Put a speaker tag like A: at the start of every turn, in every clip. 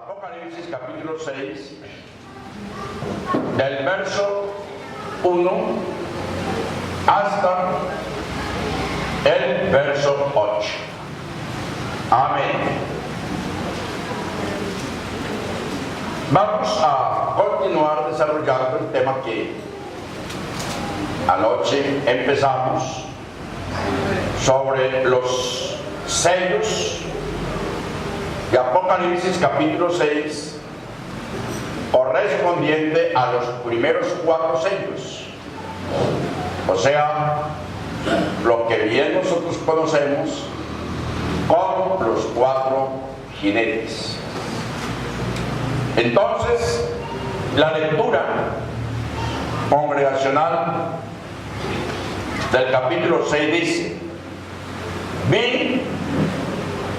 A: Apocalipsis capítulo 6, del verso 1 hasta el verso 8. Amén. Vamos a continuar desarrollando el tema que anoche empezamos sobre los sellos de Apocalipsis capítulo 6, correspondiente a los primeros 4 sellos, o sea, lo que bien nosotros conocemos como los 4 jinetes. Entonces, la lectura congregacional del capítulo 6 dice: vi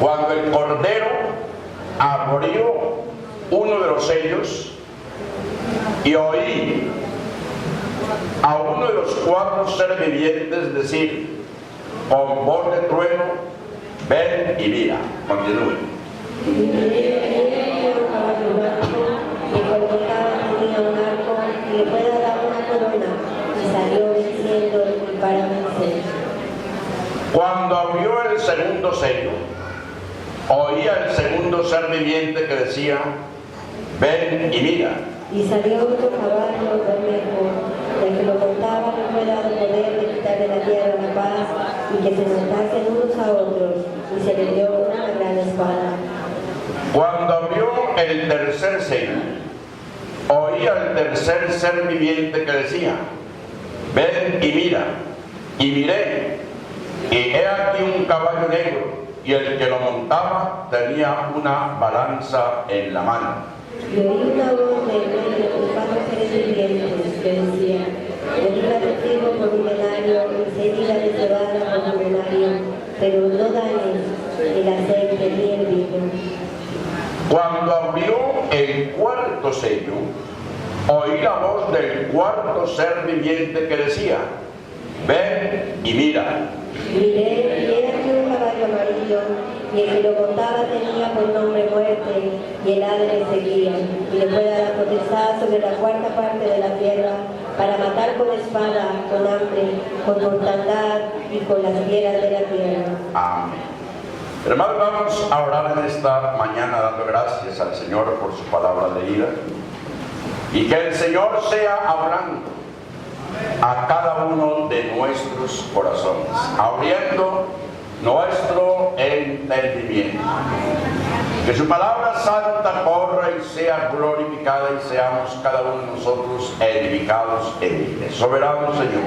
A: cuando el Cordero abrió uno de los sellos y oí a uno de los 4 seres vivientes decir con voz de trueno: ven y mira. Continúe.
B: Y colocaba tenía un arco y le fue dada una corona y salió diciendo para vencer.
A: Cuando abrió el segundo sello, oía el segundo ser viviente que decía: ven y mira.
B: Y salió otro caballo bermejo, el que lo montaba le fue dado poder de quitar de la tierra la paz y que se matasen unos a otros, y se le dio una gran espada.
A: Cuando abrió el tercer sello, oía el tercer ser viviente que decía: ven y mira. Y miré, y he aquí un caballo negro, y el que lo montaba tenía una balanza en la mano.
B: Y oí una voz de medio de los 4 seres vivientes que decía: venid a tu trigo por un denario, y sedida de cebada por un denario, pero no dañes el aceite ni el vino.
A: Cuando abrió el cuarto sello, oí la voz del cuarto ser viviente que decía: ven y mira.
B: Miré, y era aquí un caballo amarillo, y el que lo montaba tenía por nombre Muerte, y el hada le seguía, y le fue dada potestad sobre la 4ª parte de la tierra, para matar con espada, con hambre, con mortandad y con las fieras de la tierra.
A: Amén. Hermanos, vamos a orar en esta mañana dando gracias al Señor por su palabra leída, y que el Señor sea hablando a cada uno de nuestros corazones, abriendo nuestro entendimiento. Que su palabra santa corra y sea glorificada, y seamos cada uno de nosotros edificados en ella. Soberano Señor,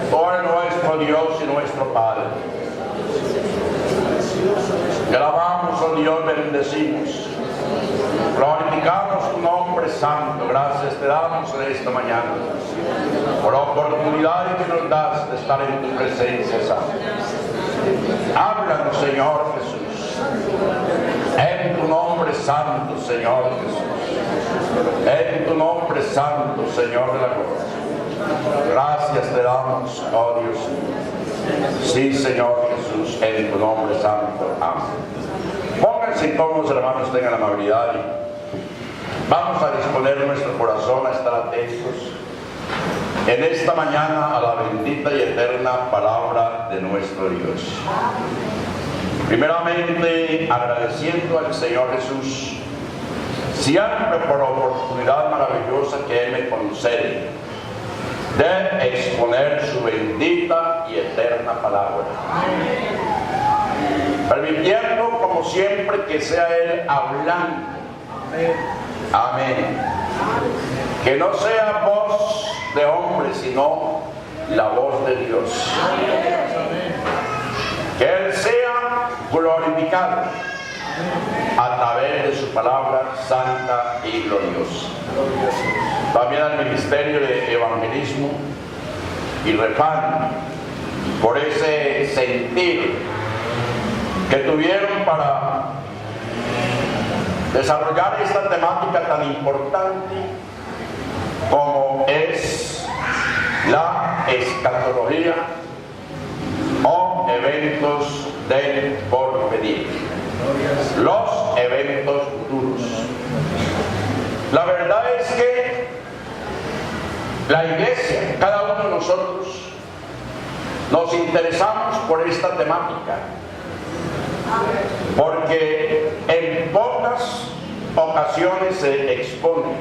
A: por nuestro Dios y nuestro Padre, te alabamos, oh Dios, bendecimos, glorificamos tu nombre santo. Gracias te damos en esta mañana por la oportunidad que nos das de estar en tu presencia santa. Háblanos, Señor Jesús, en tu nombre santo, Señor Jesús, en tu nombre santo, Señor de la gloria. Gracias te damos, oh Dios mío. Sí, Señor Jesús, en tu nombre santo. Amén. Pónganse cómodos, hermanos, tengan la amabilidad y vamos a disponer nuestro corazón a estar atentos en esta mañana a la bendita y eterna palabra de nuestro Dios. Primeramente, agradeciendo al Señor Jesús siempre por la oportunidad maravillosa que Él me concede de exponer su bendita y eterna palabra. Permitiendo, como siempre, que sea Él hablando. Amén. Que no sea voz de hombre, sino la voz de Dios. Que Él sea glorificado a través de su palabra santa y gloriosa. También al ministerio de evangelismo y refán, por ese sentir que tuvieron para desarrollar esta temática tan importante como es la escatología o eventos del porvenir. Los eventos eventos futuros. La verdad es que la Iglesia, cada uno de nosotros, nos interesamos por esta temática, porque en pocas ocasiones se expone,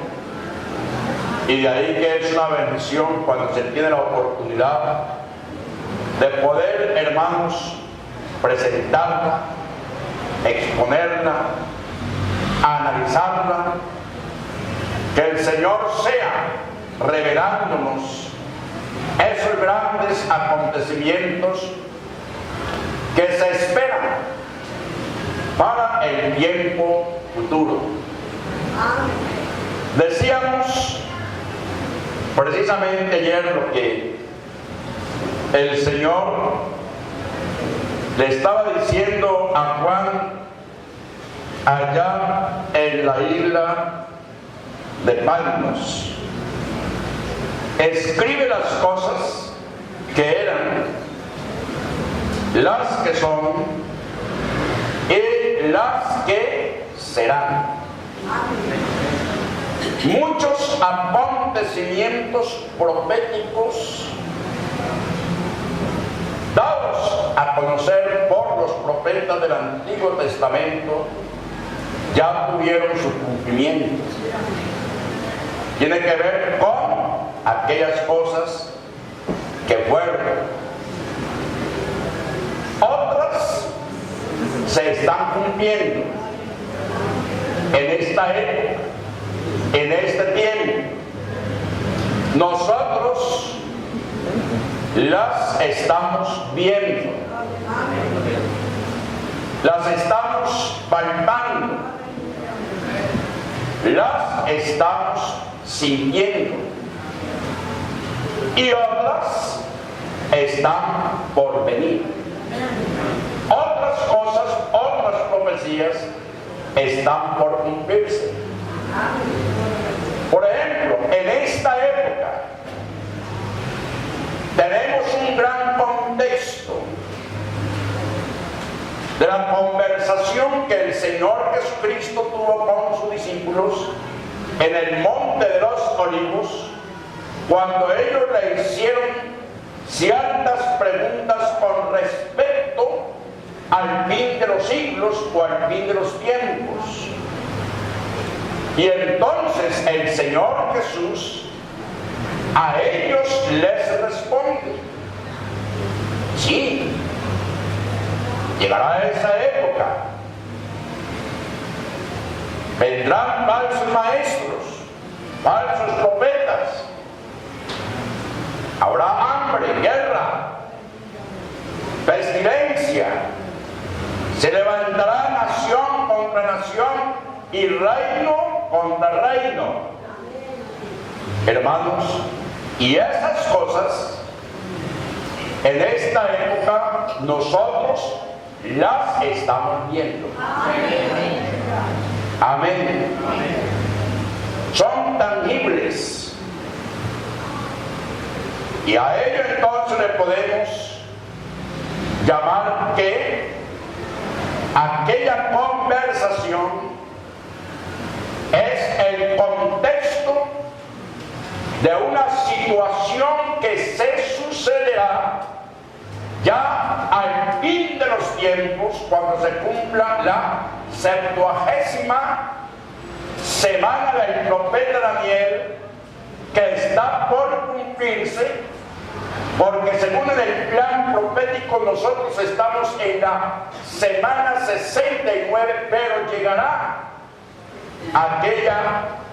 A: y de ahí que es una bendición cuando se tiene la oportunidad de poder, hermanos, presentarla, exponerla, analizarla, que el Señor sea revelándonos esos grandes acontecimientos que se esperan para el tiempo futuro. Decíamos precisamente ayer lo que el Señor le estaba diciendo a Juan allá en la isla de Patmos. Escribe las cosas que eran, las que son y las que serán. Muchos acontecimientos proféticos dados a conocer por los profetas del Antiguo Testamento ya tuvieron su cumplimiento. Tiene que ver con aquellas cosas que fueron. Otras se están cumpliendo en esta época, en este tiempo. Nosotros las estamos viendo, las estamos palpando, las estamos sintiendo, y otras están por venir. Otras cosas, otras profecías están por cumplirse. Por ejemplo, en esta época tenemos un gran contexto de la conversación que el Señor Jesucristo tuvo con sus discípulos en el Monte de los Olivos, cuando ellos le hicieron ciertas preguntas con respecto al fin de los siglos o al fin de los tiempos. Y entonces el Señor Jesús a ellos les responde: sí, llegará esa época, vendrán falsos maestros, falsos profetas, habrá hambre, guerra, pestilencia, se levantará nación contra nación y reino contra reino. Hermanos, y esas cosas en esta época nosotros las estamos viendo. Amén. Son tangibles, y a ello entonces le podemos llamar que aquella conversación es el contexto de una situación que se sucederá ya al fin de los tiempos, cuando se cumpla la 70ª semana del profeta Daniel, que está por cumplirse, porque según el plan profético nosotros estamos en la semana 69, pero llegará aquella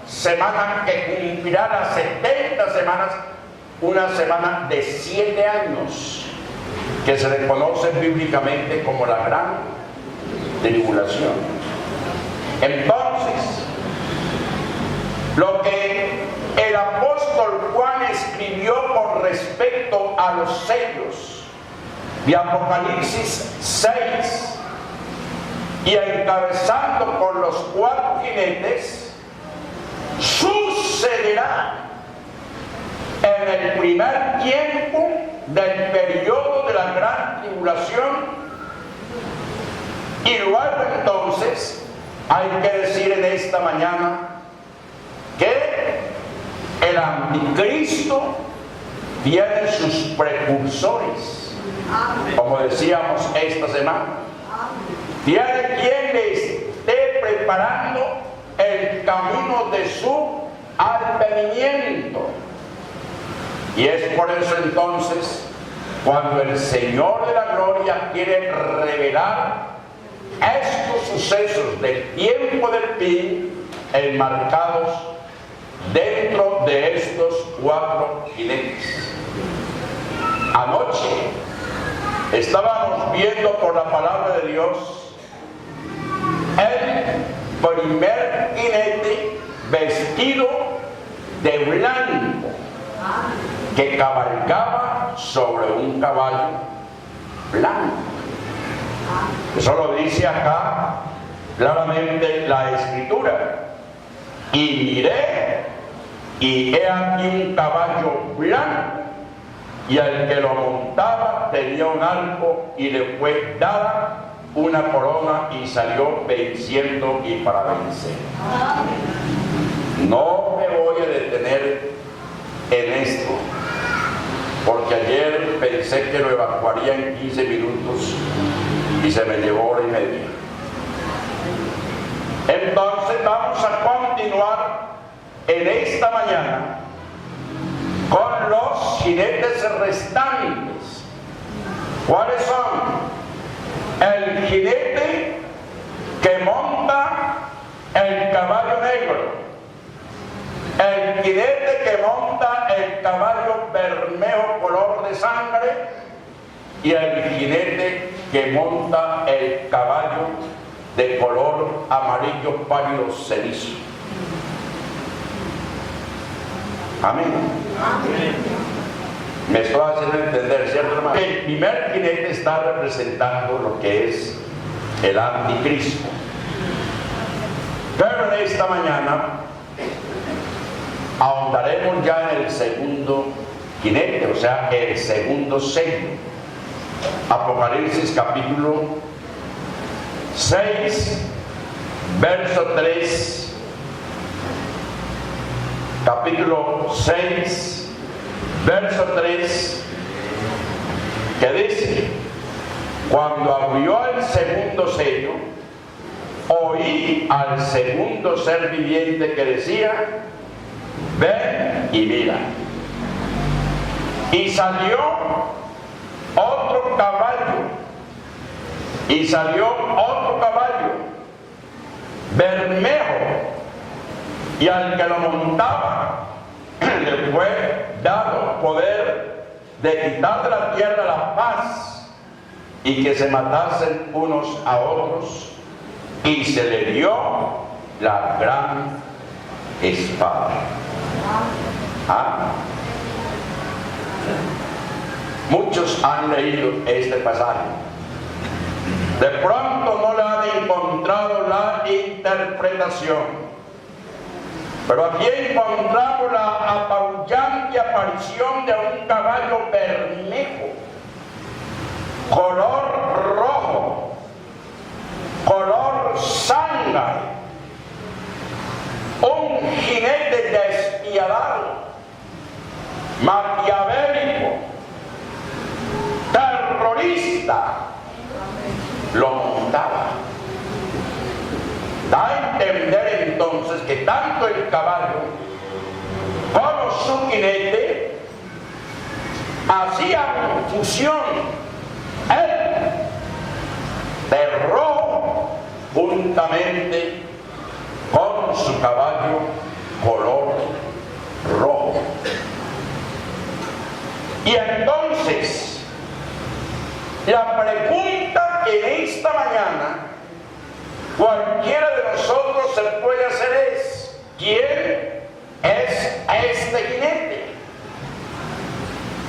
A: semana que cumplirá las 70 semanas, una semana de 7 años, que se le conoce bíblicamente como la gran tribulación. Entonces, lo que el apóstol Juan escribió con respecto a los sellos de Apocalipsis 6, y encabezando con los 4 jinetes, sucederá en el primer tiempo del periodo de la gran tribulación, y luego entonces hay que decir en esta mañana que el anticristo tiene sus precursores, como decíamos esta semana. Tiene quien le esté preparando el camino de su advenimiento. Y es por eso entonces cuando el Señor de la Gloria quiere revelar estos sucesos del tiempo del fin enmarcados dentro de estos 4 jinetes. Anoche estábamos viendo por la palabra de Dios el primer jinete vestido de blanco que cabalgaba sobre un caballo blanco. Eso lo dice acá claramente la Escritura. Y miré, y he aquí un caballo blanco, y el que lo montaba tenía un arco, y le fue dada una corona, y salió venciendo y para vencer. No me voy a detener en esto, porque ayer pensé que lo evacuaría en 15 minutos y se me llevó 1 hora y media. Entonces vamos a continuar en esta mañana con los jinetes restantes. ¿Cuáles son? El jinete que monta el caballo negro, el jinete que monta el caballo bermejo color de sangre y el jinete que monta el caballo de color amarillo pálido cenizo. Amén. Amén. Me estoy haciendo entender, ¿cierto, hermano? El primer jinete está representando lo que es el anticristo. Pero en esta mañana ahondaremos ya en el segundo jinete, o sea, el segundo sello. Apocalipsis capítulo 6, verso 3. Capítulo 6, verso 3, que dice: cuando abrió el segundo sello, oí al segundo ser viviente que decía: ven y mira. Y salió otro caballo, y salió otro caballo bermejo, y al que lo montaba le fue dado poder de quitar de la tierra la paz y que se matasen unos a otros, y se le dio la gran espada. Muchos han leído este pasaje. De pronto no le han encontrado la interpretación. Pero aquí encontramos la apabullante aparición de un caballo bermejo, color rojo, color sangre, un jinete despiadado, maquiavélico, terrorista, lo montaba. Da a entender entonces que tanto el caballo como su jinete hacían fusión, él de rojo juntamente con su caballo color rojo. Y entonces la pregunta que en esta mañana cualquiera de nosotros se puede hacer es: ¿quién es este jinete?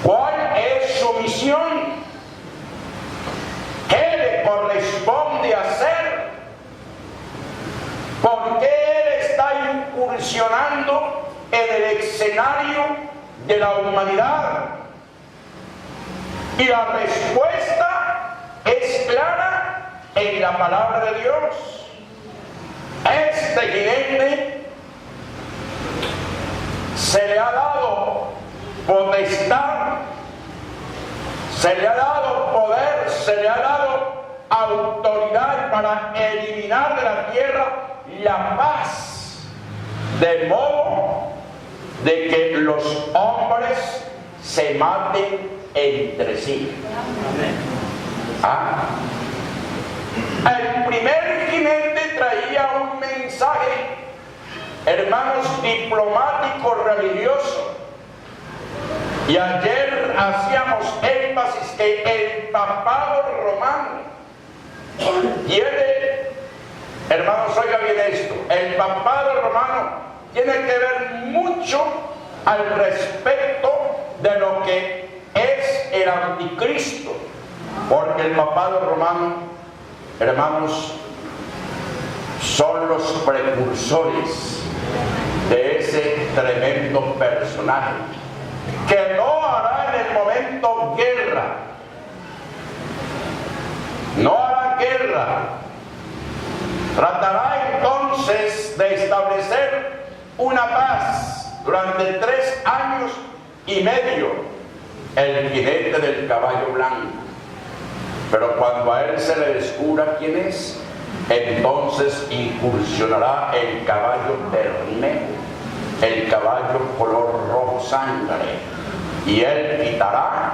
A: ¿Cuál es su misión? ¿Qué le corresponde hacer? ¿Por qué él está incursionando en el escenario de la humanidad? Y la respuesta es clara en la palabra de Dios. este jinete se le ha dado potestad, se le ha dado poder, se le ha dado autoridad para eliminar de la tierra la paz, de modo de que los hombres se maten entre sí. El primer jinete traía un mensaje, hermanos, diplomático, religioso. Y ayer hacíamos énfasis que el papado romano tiene, hermanos, oiga bien esto, el papado romano tiene que ver mucho al respecto de lo que es el anticristo, porque el papado romano, hermanos, son los precursores de ese tremendo personaje que no hará en el momento guerra, no hará guerra, tratará entonces de establecer una paz durante 3 años y medio, el jinete del caballo blanco. Pero cuando a él se le descubra quién es, entonces incursionará el caballo bermejo, el caballo color rojo sangre, y él quitará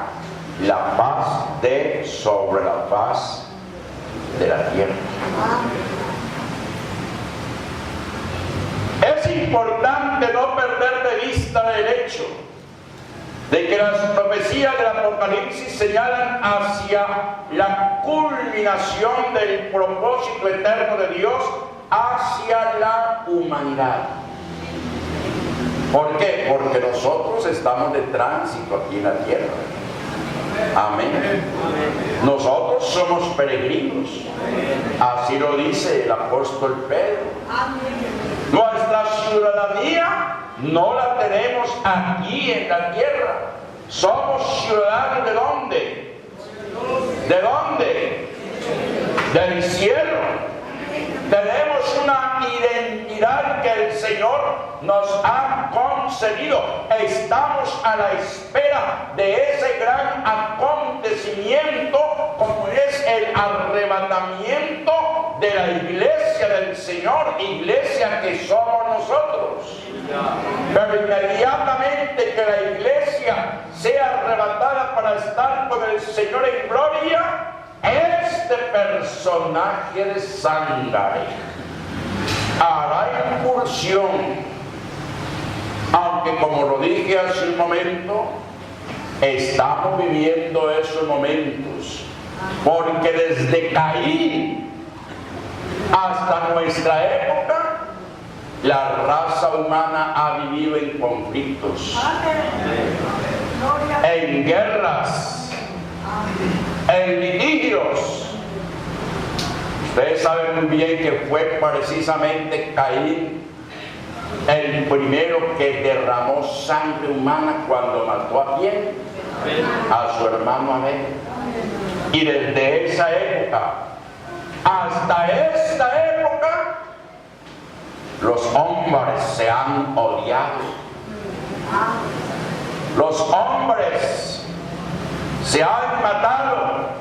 A: la paz de sobre la faz de la tierra. Es importante no perder de vista el hecho de que las profecías del Apocalipsis señalan hacia la culminación del propósito eterno de Dios hacia la humanidad. ¿Por qué? Porque nosotros estamos de tránsito aquí en la tierra. Amén. Nosotros somos peregrinos. Así lo dice el apóstol Pedro. Nuestra ciudadanía no la tenemos aquí en la tierra. Somos ciudadanos ¿de dónde? ¿De dónde? Del cielo. Tenemos una identidad que el Señor nos ha concedido. Estamos a la espera de ese gran acontecimiento como es el arrebatamiento de la iglesia del Señor, iglesia que somos nosotros. Pero inmediatamente que la iglesia sea arrebatada para estar con el Señor en gloria, este personaje de sangre hará incursión, aunque como lo dije hace un momento, estamos viviendo esos momentos, porque desde Caín hasta nuestra época, la raza humana ha vivido en conflictos, en guerras, en litigios. Ustedes saben muy bien que fue precisamente Caín el primero que derramó sangre humana cuando mató a quién? A su hermano Abel. Y desde esa época hasta esta época, los hombres se han odiado. Los hombres se han matado.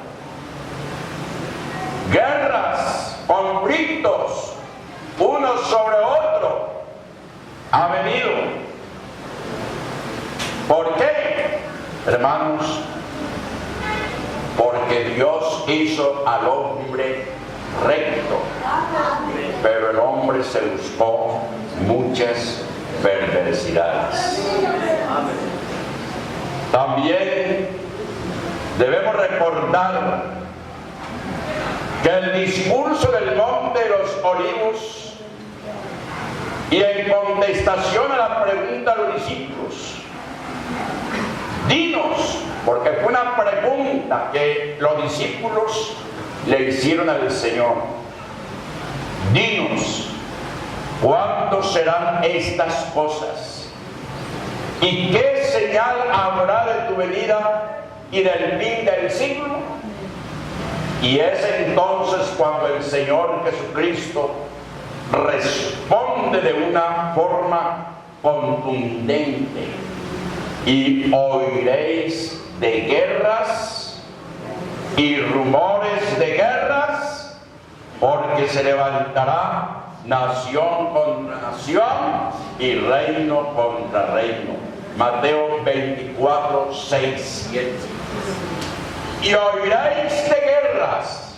A: Guerras, conflictos, uno sobre otro, ha venido. ¿Por qué, hermanos? Porque Dios hizo al hombre recto, pero el hombre se buscó muchas perversidades. También debemos recordar que el discurso del Monte de los Olivos, y en contestación a la pregunta de los discípulos, dinos, porque fue una pregunta que los discípulos le hicieron al Señor, dinos, ¿cuánto serán estas cosas? ¿Y qué señal habrá de tu venida y del fin del siglo? Y es entonces cuando el Señor Jesucristo responde de una forma contundente: y oiréis de guerras y rumores de guerras, porque se levantará nación contra nación y reino contra reino. Mateo 24, 6, 7. Y oiréis de guerras,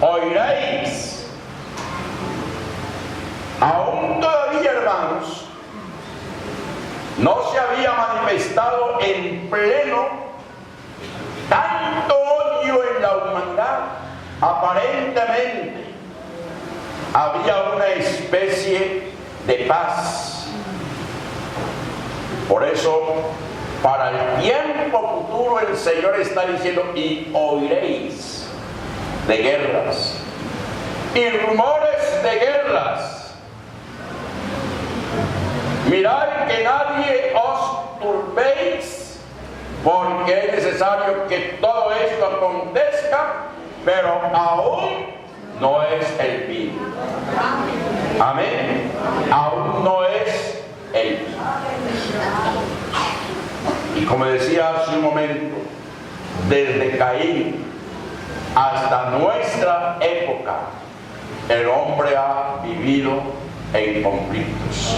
A: oiréis. Aún todavía, hermanos, no se había manifestado en pleno tanto odio en la humanidad. Aparentemente había una especie de paz. Por eso, para el tiempo futuro, el Señor está diciendo: y oiréis de guerras y rumores de guerras. Mirad que nadie os turbéis, porque es necesario que todo esto acontezca, pero aún no es el fin. Amén. Aún no es el fin. Y como decía hace un momento, desde Caín hasta nuestra época, el hombre ha vivido en conflictos.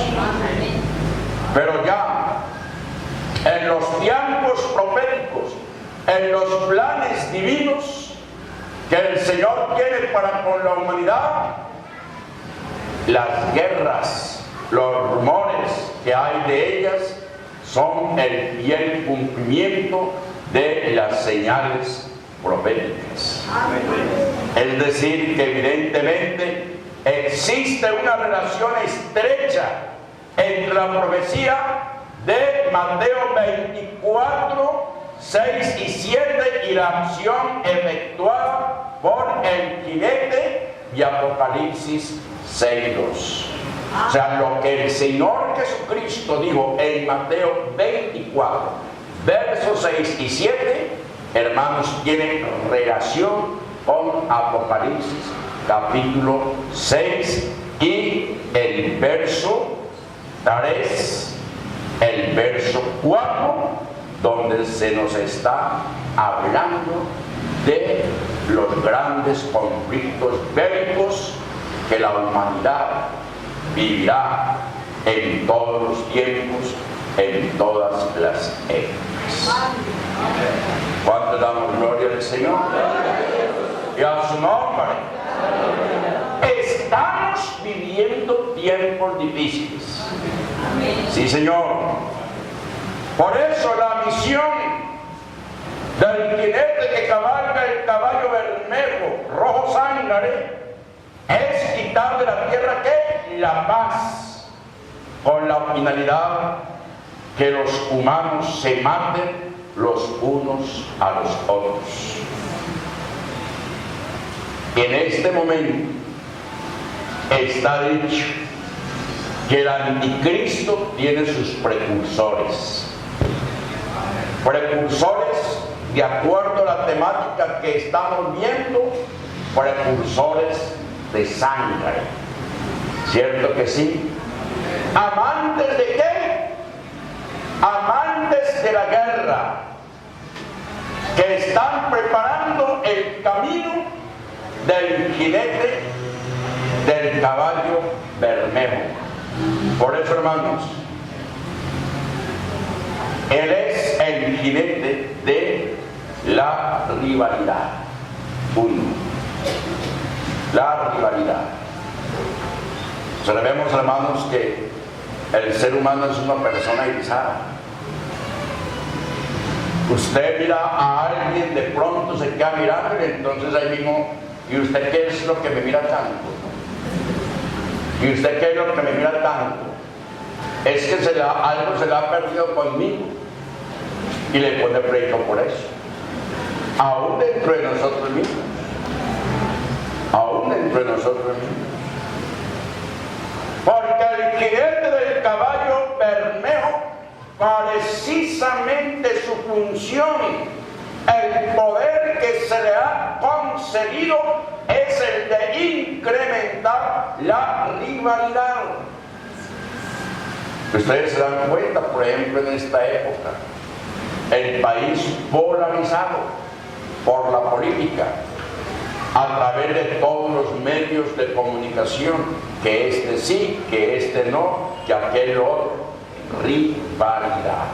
A: Pero ya en los tiempos proféticos, en los planes divinos que el Señor tiene para con la humanidad, las guerras, los rumores que hay de ellas son el fiel cumplimiento de las señales proféticas. Es decir, que evidentemente existe una relación estrecha entre la profecía de Mateo 24, 6 y 7 y la acción efectuada por el jinete de Apocalipsis 6, 2. O sea, lo que el Señor Jesucristo dijo en Mateo 24, versos 6 y 7, hermanos, tiene relación con Apocalipsis capítulo 6 y el verso 3, el verso 4, donde se nos está hablando de los grandes conflictos bélicos que la humanidad vivirá en todos los tiempos, en todas las épocas. ¿Cuánto damos gloria al Señor? Y a su nombre. Estamos viviendo tiempos difíciles. Sí, Señor. Por eso la misión del jinete que cabalga el caballo bermejo, rojo zángare, es quitar de la tierra ¿qué? La paz, con la finalidad que los humanos se maten los unos a los otros. En este momento está dicho que el anticristo tiene sus precursores. Precursores, de acuerdo a la temática que estamos viendo, precursores de sangre. ¿Cierto que sí? ¿Amantes de qué? Amantes de la guerra, que están preparando el camino del jinete del caballo bermejo. Por eso, hermanos, él es el jinete de la rivalidad. Uno, la rivalidad. Sabemos, hermanos, que el ser humano es una persona irisada. Usted mira a alguien, de pronto se queda mirando y entonces ahí mismo, ¿y usted qué es lo que me mira tanto? ¿Y usted qué es lo que me mira tanto? Es que algo se le ha perdido conmigo y le pone pleito por eso. Aún dentro de nosotros mismos. Aún dentro de nosotros mismos. Porque el jinete del caballo bermejo, precisamente su función, el poder que se le ha concedido, es el de incrementar la rivalidad. Ustedes se dan cuenta, por ejemplo, en esta época, el país polarizado por la política, a través de todos los medios de comunicación, que este sí, que este no, que aquel otro, rivalidad,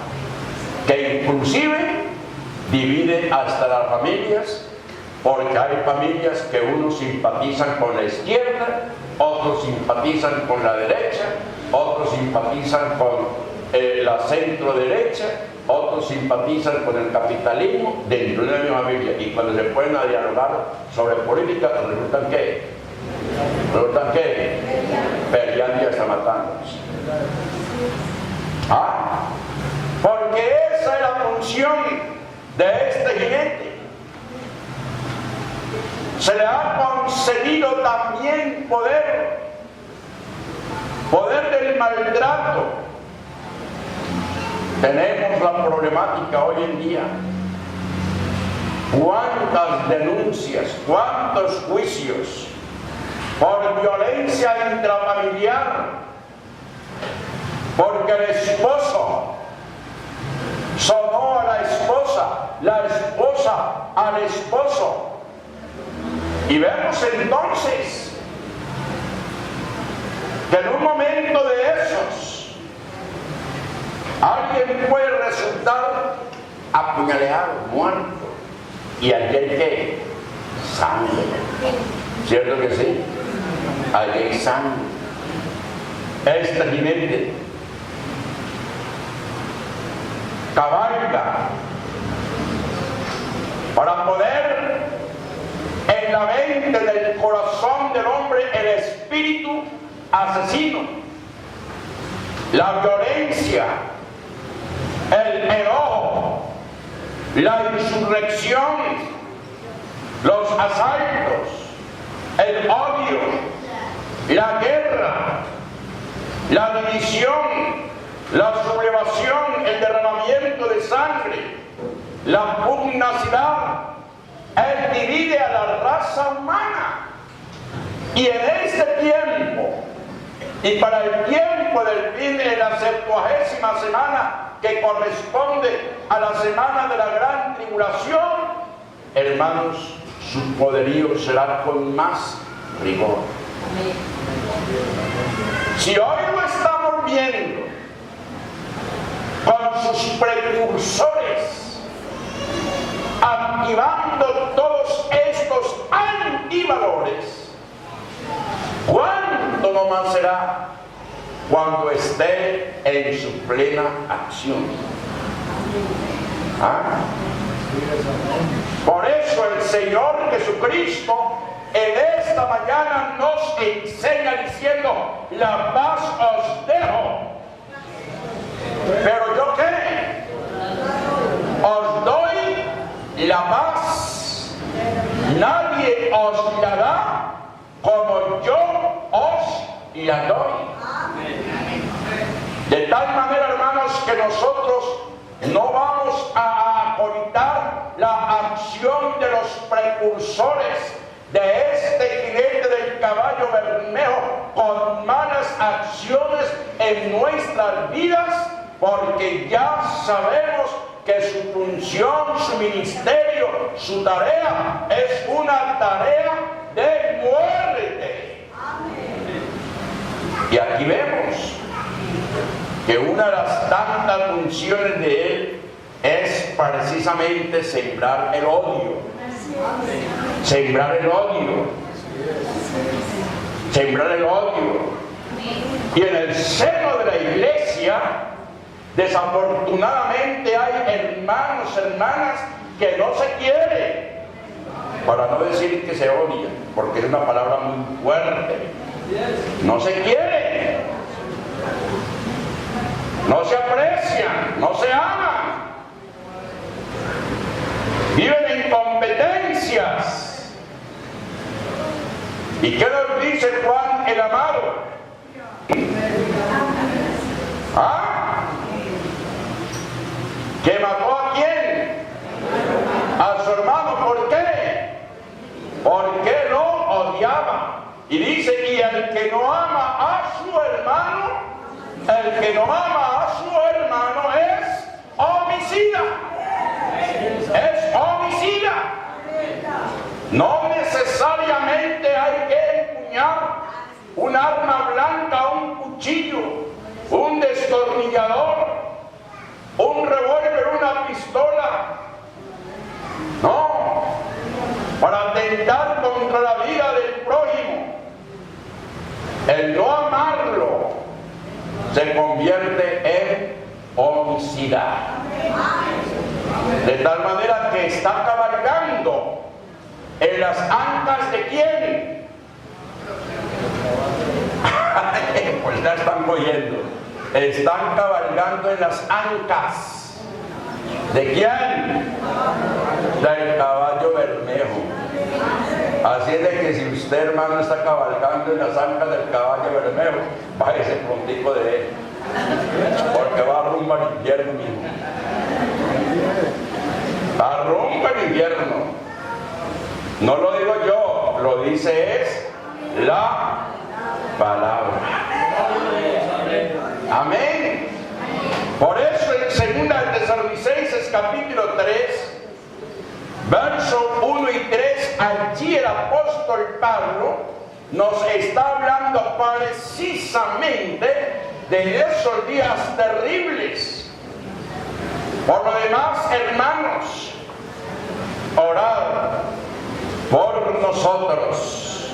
A: que inclusive divide hasta las familias, porque hay familias que unos simpatizan con la izquierda, otros simpatizan con la derecha, otros simpatizan con la centro derecha, otros simpatizan con el capitalismo dentro de la misma familia, y cuando se ponen a dialogar sobre política resultan que peleando y hasta matándose. Porque esa es la función de este jinete. Se le ha concedido también poder del maltrato. Tenemos la problemática hoy en día. ¿Cuántas denuncias, cuántos juicios por violencia intrafamiliar? Porque el esposo sonó a la esposa al esposo. Y vemos entonces que en un momento de esos alguien puede resultar apuñaleado, muerto, y aquel que sangre, ¿cierto que sí? Allí hay sangre. Este jinete cabalga para poder en la mente del corazón del hombre el espíritu asesino, la violencia, el enojo, la insurrección, los asaltos, el odio, la guerra, la división, la sublevación, el derramamiento de sangre, la pugnacidad. Él divide a la raza humana. Y en este tiempo, y para el tiempo del fin de la 70ª semana, que corresponde a la semana de la gran tribulación, hermanos, su poderío será con más rigor. Si hoy lo estamos viendo con sus precursores, activando todos estos antivalores, ¿cuánto no más será cuando esté en su plena acción? Por eso el Señor Jesucristo en esta mañana nos enseña diciendo: la paz os dejo, pero ¿yo qué? Os doy la paz. Nadie os la da como yo os la doy. De tal manera, hermanos, que nosotros no vamos a acolitar la acción de los precursores de este jinete del caballo bermejo con malas acciones en nuestras vidas, porque ya sabemos que su función, su ministerio, su tarea es una tarea de muerte. Y aquí vemos que una de las tantas funciones de él es precisamente sembrar el odio. Sembrar el odio. Sembrar el odio. Y en el seno de la iglesia, desafortunadamente hay hermanos, hermanas que no se quieren, para no decir que se odian, porque es una palabra muy fuerte. No se quieren, no se aprecian, no se aman, viven en competencias. ¿Y qué nos dice Juan el amado? ¿Que mató a quién? A su hermano. ¿Por qué? Porque lo odiaba. Y dice: y el que no ama a su hermano El que no ama a su hermano es homicida. Es homicida. No necesariamente hay que empuñar un arma blanca, un cuchillo, un destornillador, un revólver, una pistola. No, para atentar contra la vida del prójimo. El no amarlo se convierte en homicida. De tal manera que está cabalgando en las ancas de quién. Pues ya están oyendo. Están cabalgando en las ancas. ¿De quién? Del caballo Bermejo. Así es de que si usted, hermano, está cabalgando en las ancas del caballo Bermejo, váyase prontico de él, porque va rumbo al infierno mismo. Va rumbo al infierno. No lo digo yo, lo dice es la palabra. Amén. Por eso en 2 Tesalonicenses capítulo 3, versos 1 y 3, allí el apóstol Pablo nos está hablando precisamente de esos días terribles. Por lo demás, hermanos, orad por nosotros,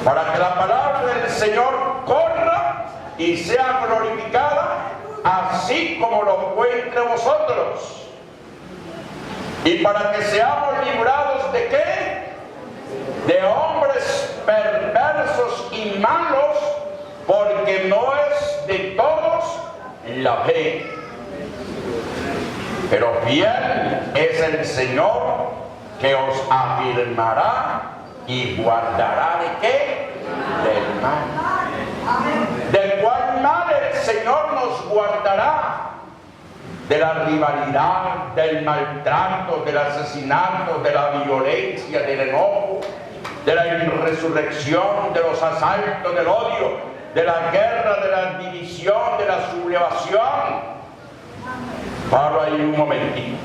A: para que la palabra del Señor corra y sea glorificada, así como lo fue entre vosotros. Y para que seamos librados ¿de qué? De hombres perversos y malos, porque no es de todos la fe. Pero fiel es el Señor, que os afirmará y guardará ¿de qué? Del mal. ¿De cuál mal el Señor nos guardará? De la rivalidad, del maltrato, del asesinato, de la violencia, del enojo, de la insurrección, de los asaltos, del odio, de la guerra, de la división, de la sublevación. Paro ahí un momentito.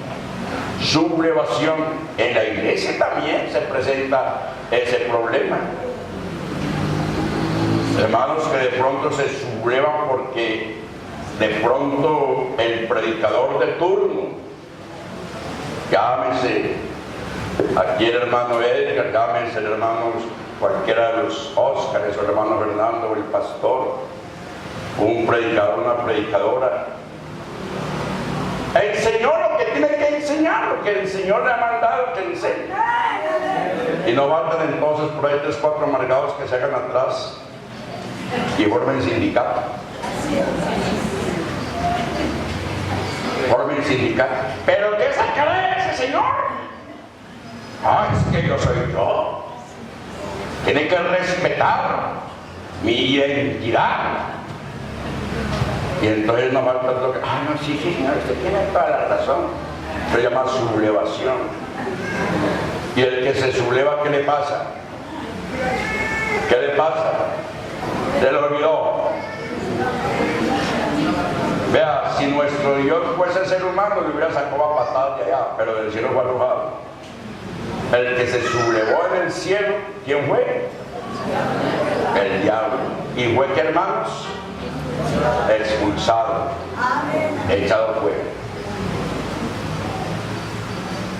A: Sublevación. En la iglesia también se presenta ese problema. Hermanos que de pronto se sublevan porque de pronto el predicador de turno, llámese aquí el hermano Edgar, llámese el hermano cualquiera de los Óscares, o el hermano Fernando, o el pastor, un predicador, una predicadora, el Señor lo que tiene que enseñar, lo que el Señor le ha mandado que enseñe. Y no faltan entonces por ahí 3, 4 amargados que se hagan atrás y formen sindicato. Formen sindicato. ¿Pero qué sacará ese señor? Ah, es que yo soy yo. Tiene que respetar mi identidad. Y entonces no falta lo que, no, sí, señor, usted tiene toda la razón. Se llama sublevación. Y el que se subleva, ¿qué le pasa? ¿Qué le pasa? Se lo olvidó. Vea, si nuestro Dios fuese ser humano, le hubiera sacado a patadas de allá, pero del cielo fue arrojado. El que se sublevó en el cielo, ¿quién fue? El diablo. ¿Y fue qué, hermanos? Expulsado, echado fuera.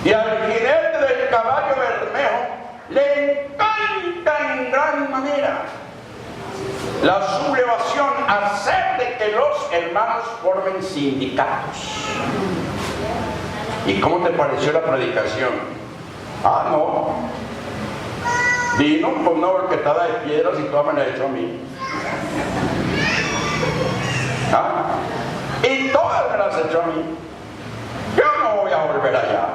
A: Y al jinete del caballo Bermejo le encanta en gran manera la sublevación, hacer de que los hermanos formen sindicatos. ¿Y cómo te pareció la predicación? No, vino con una volquetada de piedras y toda me la echó a mí. Y todas me las echó a mí. Yo no voy a volver allá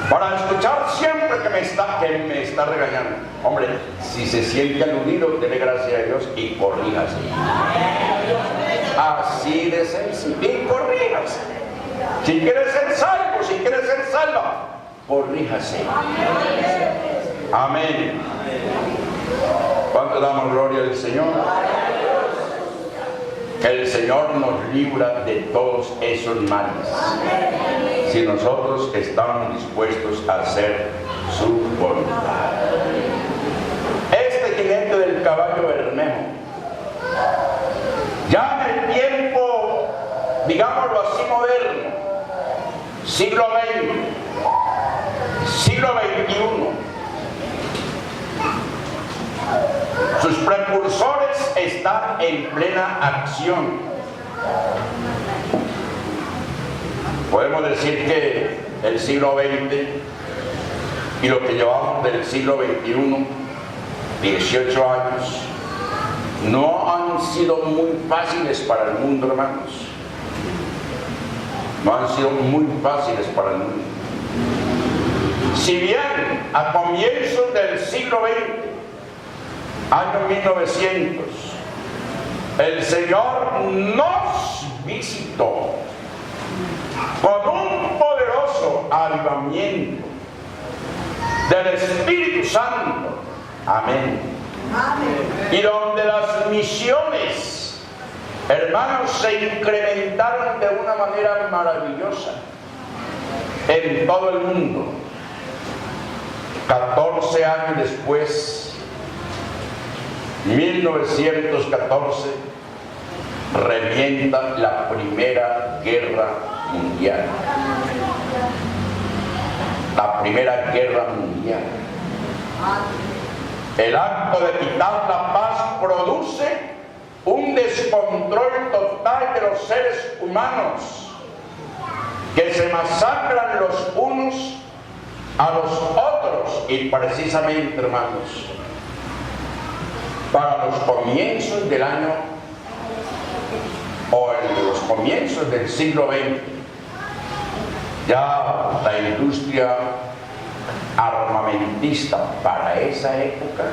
A: para escuchar siempre que me está regañando. Hombre, si se siente aludido, dele gracias a Dios y corríjase. Así de sencillo. Y corríjase. Si quiere ser salvo, si quiere ser salva, corríjase. Amén. ¿Cuánto damos gloria al Señor? que el Señor nos libra de todos esos males, si nosotros estamos dispuestos a hacer su voluntad. Este jinete del caballo Bermejo, ya en el tiempo, digámoslo así, moderno, siglo XX, siglo XXI, sus precursores están en plena acción. Podemos decir que el siglo XX y lo que llevamos del siglo XXI, 18 años, no han sido muy fáciles para el mundo, hermanos. No han sido muy fáciles para el mundo. Si bien a comienzos del siglo XX, año 1900, el Señor nos visitó con un poderoso avivamiento del Espíritu Santo. Amén. Y donde las misiones, hermanos, se incrementaron de una manera maravillosa en todo el mundo. 14 años después, 1914, revienta la Primera Guerra Mundial. La Primera Guerra Mundial. El acto de quitar la paz produce un descontrol total de los seres humanos, que se masacran los unos a los otros. Y precisamente, hermanos, para los comienzos del año, o en los comienzos del siglo XX, ya la industria armamentista para esa época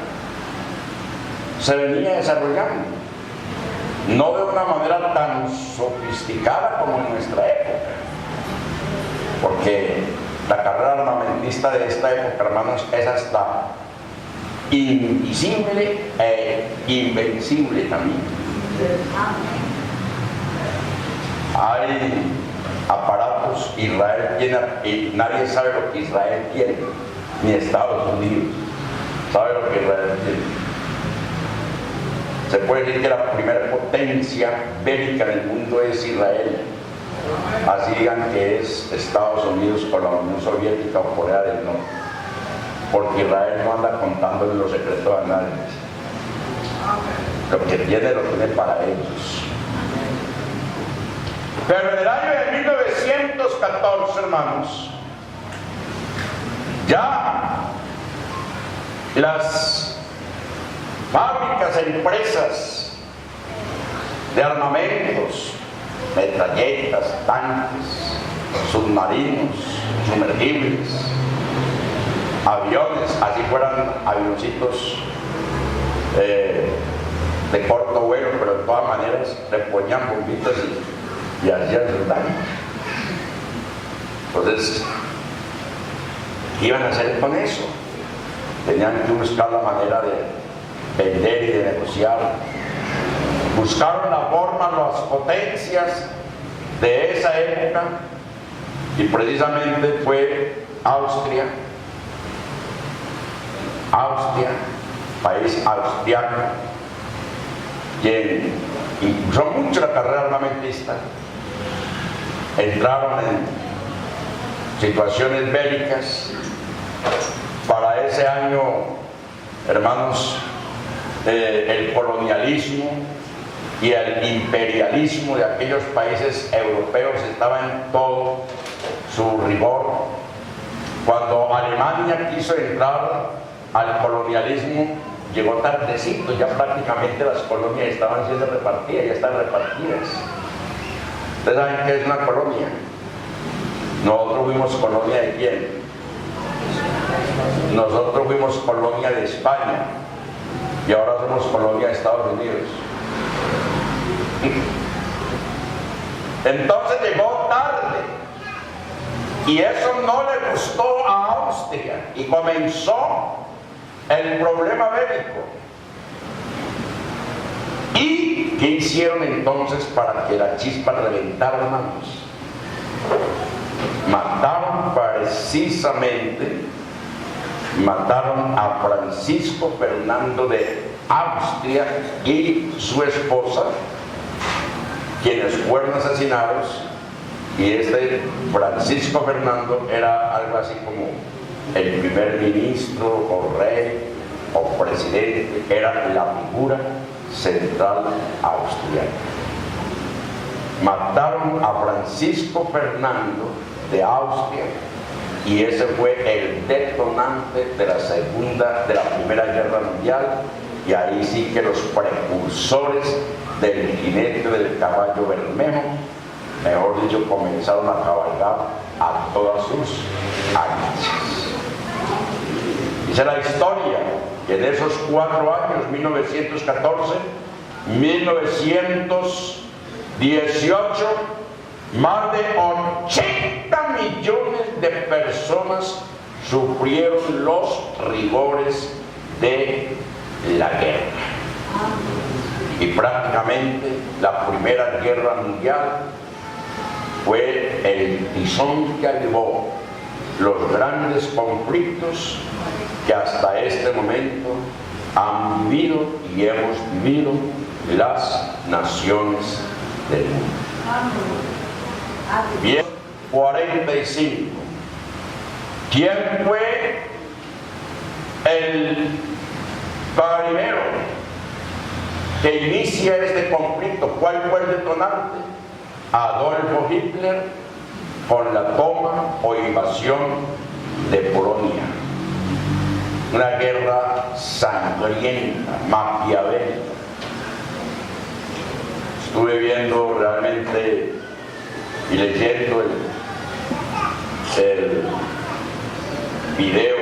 A: se venía desarrollando, no de una manera tan sofisticada como en nuestra época, porque la carrera armamentista de esta época, hermanos, es hasta invisible e invencible también. Hay aparatos, Israel tiene, y nadie sabe lo que Israel tiene, ni Estados Unidos sabe lo que Israel tiene. Se puede decir que la primera potencia bélica en el mundo es Israel, así digan que es Estados Unidos o la Unión Soviética o Corea del Norte, porque Israel no anda contándole los secretos a nadie. Lo que tiene lo tiene para ellos. Pero en el año de 1914, hermanos, ya las fábricas, empresas de armamentos, metralletas, tanques, submarinos, sumergibles, aviones, así fueran avioncitos de corto vuelo, pero de todas maneras le ponían bombitas y hacían el daño. Entonces, ¿qué iban a hacer con eso? Tenían que buscar la manera de vender y de negociar. Buscaron la forma, las potencias de esa época, y precisamente fue Austria, país austriaco, quien impulsó mucho la carrera armamentista. Entraron en situaciones bélicas. Para ese año, hermanos, el colonialismo y el imperialismo de aquellos países europeos estaba en todo su rigor. Cuando Alemania quiso entrar al colonialismo, llegó tardecito, ya prácticamente las colonias estaban siendo repartidas, ya están repartidas. ¿Ustedes saben qué es una colonia? Nosotros fuimos colonia de quién? Nosotros fuimos colonia de España y ahora somos colonia de Estados Unidos. Entonces llegó tarde y eso no le gustó a Austria y comenzó el problema bélico. Y qué hicieron entonces para que la chispa reventara, hermanos? Mataron a Francisco Fernando de Austria y su esposa, quienes fueron asesinados. Y este Francisco Fernando era algo así como el primer ministro o rey o presidente, era la figura central austriaca. Mataron a Francisco Fernando de Austria y ese fue el detonante de la Primera Guerra Mundial, y ahí sí que los precursores del jinete del caballo Bermejo, mejor dicho, comenzaron a cabalgar a todas sus anchas. Dice la historia que en esos 4 años, 1914, 1918, más de 80 millones de personas sufrieron los rigores de la guerra. Y prácticamente la Primera Guerra Mundial fue el tizón que llevó los grandes conflictos que hasta este momento han vivido y hemos vivido las naciones del mundo. Bien, 45. ¿Quién fue el primero que inicia este conflicto? ¿Cuál fue el detonante? Adolfo Hitler, con la toma o invasión de Polonia. Una guerra sangrienta, maquiavélica. Estuve viendo realmente y leyendo el video,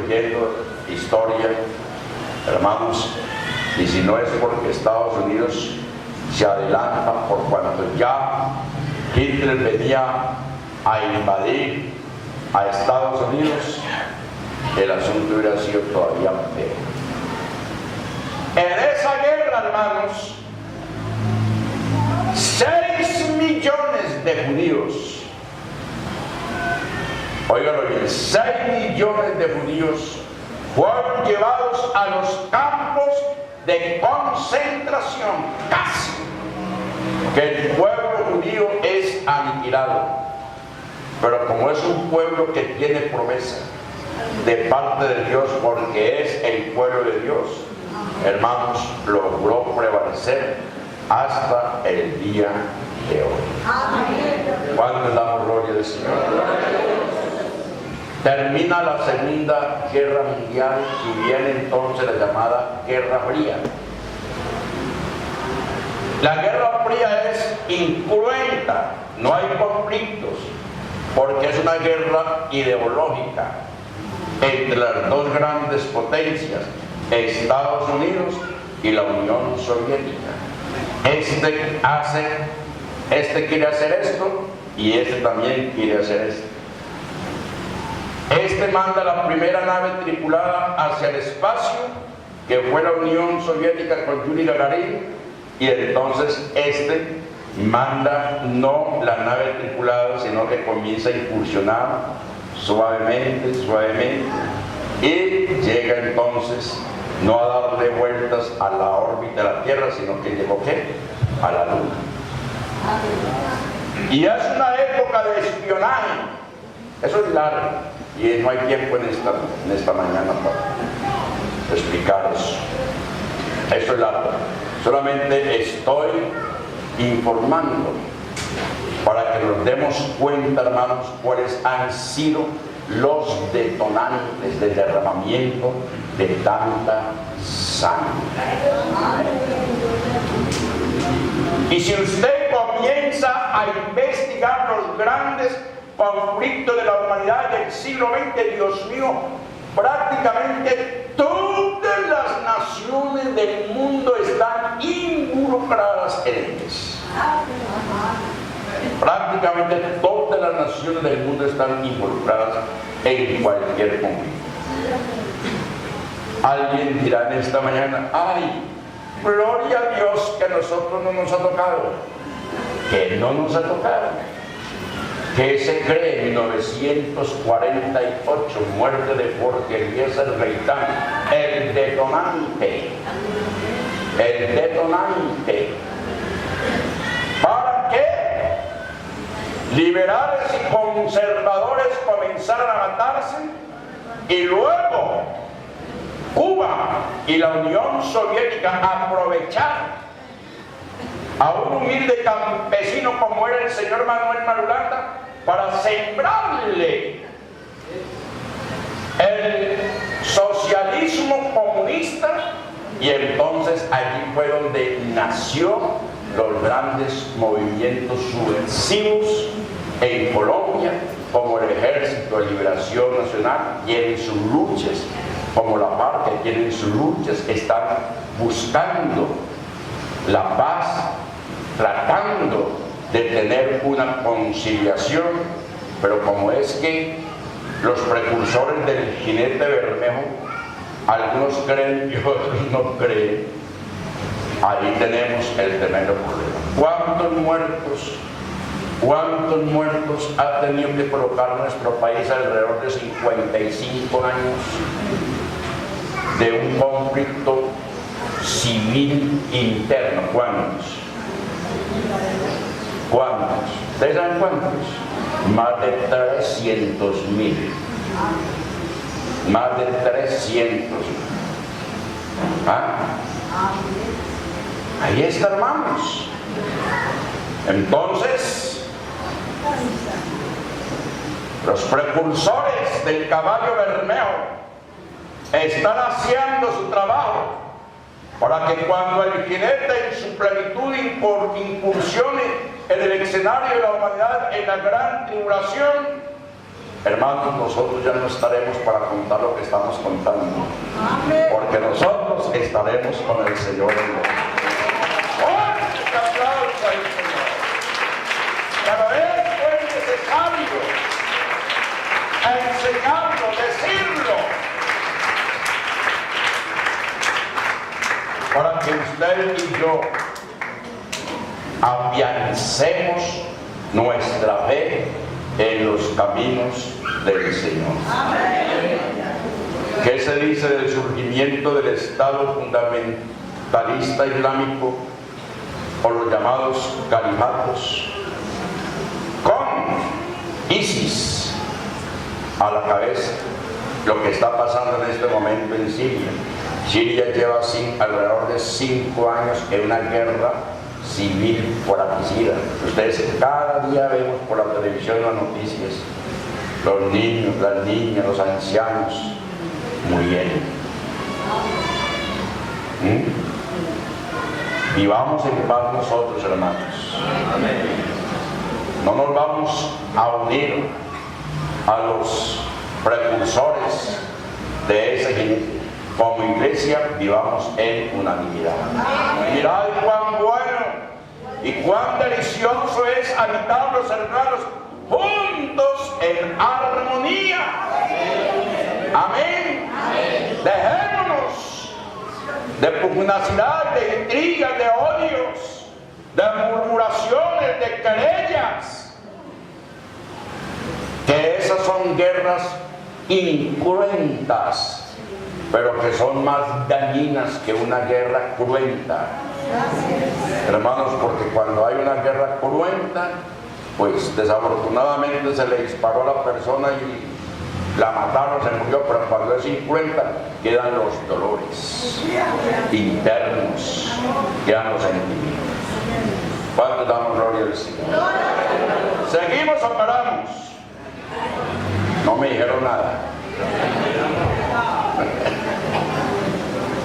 A: leyendo historia, hermanos, y si no es porque Estados Unidos se adelanta por cuanto ya Hitler venía a invadir a Estados Unidos, el asunto hubiera sido todavía peor. En esa guerra, hermanos, 6 millones de judíos, óiganlo bien, 6 millones de judíos fueron llevados a los campos de concentración, casi que el pueblo judío es aniquilado. Pero como es un pueblo que tiene promesa de parte de Dios, porque es el pueblo de Dios, hermanos, logró prevalecer hasta el día de hoy. ¿Cuándo le damos gloria al Señor? Termina la Segunda Guerra Mundial y viene entonces la llamada Guerra Fría. La Guerra Fría es incruenta, no hay conflictos, porque es una guerra ideológica entre las dos grandes potencias, Estados Unidos y la Unión Soviética. Este quiere hacer esto y este también quiere hacer esto. Este manda la primera nave tripulada hacia el espacio, que fue la Unión Soviética con Yuri Gagarin, y entonces este manda no la nave tripulada, sino que comienza a incursionar suavemente, y llega entonces no a darle vueltas a la órbita de la Tierra, sino que llegó ¿qué? A la Luna. Y es una época de espionaje. Eso es largo y no hay tiempo en esta mañana para explicar eso. Eso es largo. Solamente estoy informando para que nos demos cuenta, hermanos, cuáles han sido los detonantes del derramamiento de tanta sangre. Y si usted comienza a investigar los grandes conflictos de la humanidad del siglo XX, Dios mío, prácticamente todas las naciones del mundo están involucradas en ellos. Prácticamente todas las naciones del mundo están involucradas en cualquier conflicto. Alguien dirá en esta mañana: ay, Gloria a Dios que a nosotros no nos ha tocado. Que no nos ha tocado. ¿Qué se cree en 1948? Muerte de Jorge Eliezer Gaitán. El detonante. El detonante. ¿Para qué? Liberales y conservadores comenzaron a matarse y luego Cuba y la Unión Soviética aprovechar a un humilde campesino como era el señor Manuel Marulanda para sembrarle el socialismo comunista, y entonces allí fue donde nació los grandes movimientos subversivos en Colombia, como el Ejército de Liberación Nacional, tienen sus luchas, como la FARC, que tienen sus luchas, están buscando la paz, tratando de tener una conciliación, pero como es que los precursores del jinete Bermejo, algunos creen y otros no creen, ahí tenemos el tremendo problema. ¿Cuántos muertos ha tenido que colocar nuestro país? Alrededor de 55 años de un conflicto civil interno. ¿Cuántos? ¿Ustedes saben cuántos? Más de 300.000. Más de 300. Ahí está, hermanos. Entonces, los precursores del caballo Bermejo están haciendo su trabajo para que cuando el jinete en su plenitud incursione en el escenario de la humanidad en la gran tribulación, hermanos, nosotros ya no estaremos para contar lo que estamos contando, porque nosotros estaremos con el Señor en gloria. ¡Fuerte aplauso al Señor! Cada vez fue necesario enseñarlo, decirlo, para que usted y yo afiancemos nuestra fe en los caminos del Señor. ¿Qué se dice del surgimiento del Estado fundamentalista islámico o los llamados califatos, con ISIS a la cabeza? Lo que está pasando en este momento en Siria. Siria lleva alrededor de 5 años en una guerra civil fratricida. Ustedes cada día vemos por la televisión las noticias, los niños, las niñas, los ancianos muriendo. Vivamos en paz nosotros, hermanos. No nos vamos a unir a los precursores de ese jinete. Como iglesia vivamos en unanimidad. Mirad cuán bueno y cuán delicioso es habitar los hermanos juntos en armonía. Amén. Dejémonos de pugnacidad, de intrigas, de odios, de murmuraciones, de querellas, que esas son guerras incruentas, pero que son más dañinas que una guerra cruenta. Hermanos, porque cuando hay una guerra cruenta, pues desafortunadamente se le disparó a la persona y la mataron, se murió, pero cuando es incruenta quedan los dolores internos, quedan los sentimientos. ¿Cuánto damos gloria al Señor? ¿Seguimos o paramos? No me dijeron nada.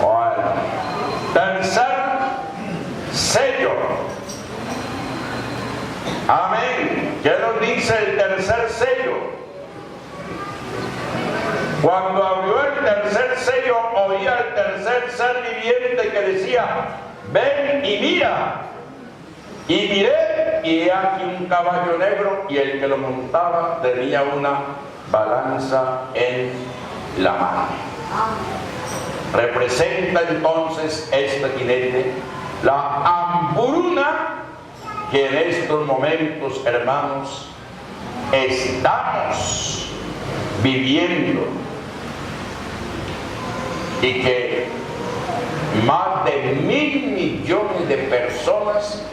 A: Bueno, tercer sello. Amén. ¿Qué nos dice el tercer sello? Cuando abrió el tercer sello, oía el tercer ser viviente que decía: ven y mira. Y miré, y he aquí un caballo negro, y el que lo montaba tenía una balanza en la mano. Representa entonces este jinete la hambruna que en estos momentos, hermanos, estamos viviendo, y que más de 1.000 millones de personas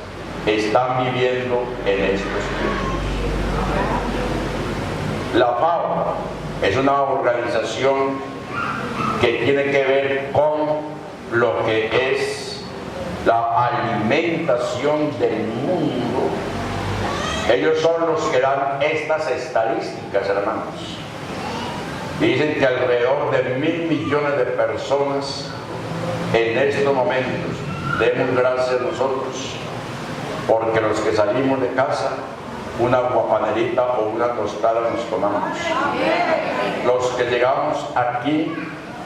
A: están viviendo en estos tiempos. La FAO es una organización que tiene que ver con lo que es la alimentación del mundo. Ellos son los que dan estas estadísticas, hermanos. Dicen que alrededor de 1.000 millones de personas en estos momentos, demos gracias nosotros, porque los que salimos de casa, una guapanerita o una tostada nos tomamos. Los que llegamos aquí,